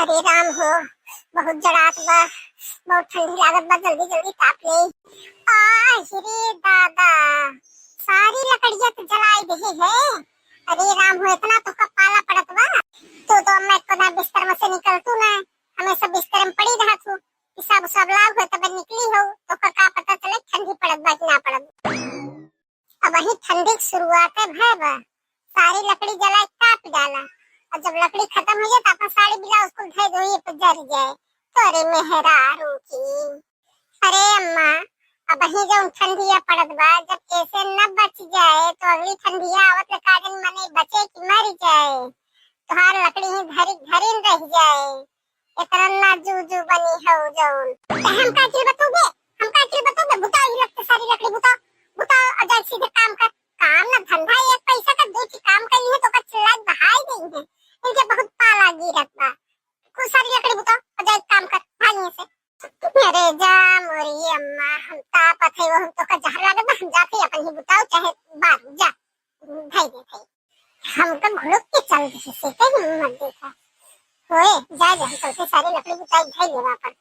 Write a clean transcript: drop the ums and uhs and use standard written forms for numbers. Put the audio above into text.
अरे राम हो, बहुत जड़ात बा, बहुत ठंडी लागत बा, जल्दी जल्दी ताप ले। रे दादा, सारी लकड़ियां तो जलाई दे है। अरे राम हो, इतना तो कपाला पड़त बा। तो मैं को ना बिस्तर में से निकल तू ना, हमेशा बिस्तर में पड़ी रहा तू। सब लाभ हो तब निकली हो तो का पता चले ठंडी पड़त बा कि ना पड़त। अब वही ठंडी की शुरुआत है भाई बा। सारी लकड़ी जला काट डाला और जब लकड़ी खत्म हो जाए तो अपन साड़ी ब्लाउज को धो धोइए तो जल जाए। तो अरे मेहरारू की, अरे अम्मा, अब वही जो ठंडिया पड़त बा, जब ऐसे न बच जाए तो अगली ठंडिया आवत कारण मने बचे कि मर जाए। तोहार लकड़ी ही धरी धरी रह जाए। इतना ना जूजू बनी हो जौन। हम का चीज बताओगे, हम का चीज बताओगे, बुताओ ही लगते सारी लकड़ी बुताओ बुताओ और जा सीधे काम कर। काम ना धंधा, एक पैसा का दो काम करी है तो का चिल्ला बहाई गई है। इनके बहुत पाला गिरत बा। कुछ सारी लकड़ी बुताओ और जा काम कर भागने से। अरे जा मोरी अम्मा, हम तापत है वो हम तो का जहर लागत बा, हम जाते अपन ही बुताओ चाहे बाहर जा भाई दे। हम तो घुड़क के चल रहे से कहीं मत देखा होए। जा जा हम चलते सारी लकड़ी बुताई भाई लेवा पर।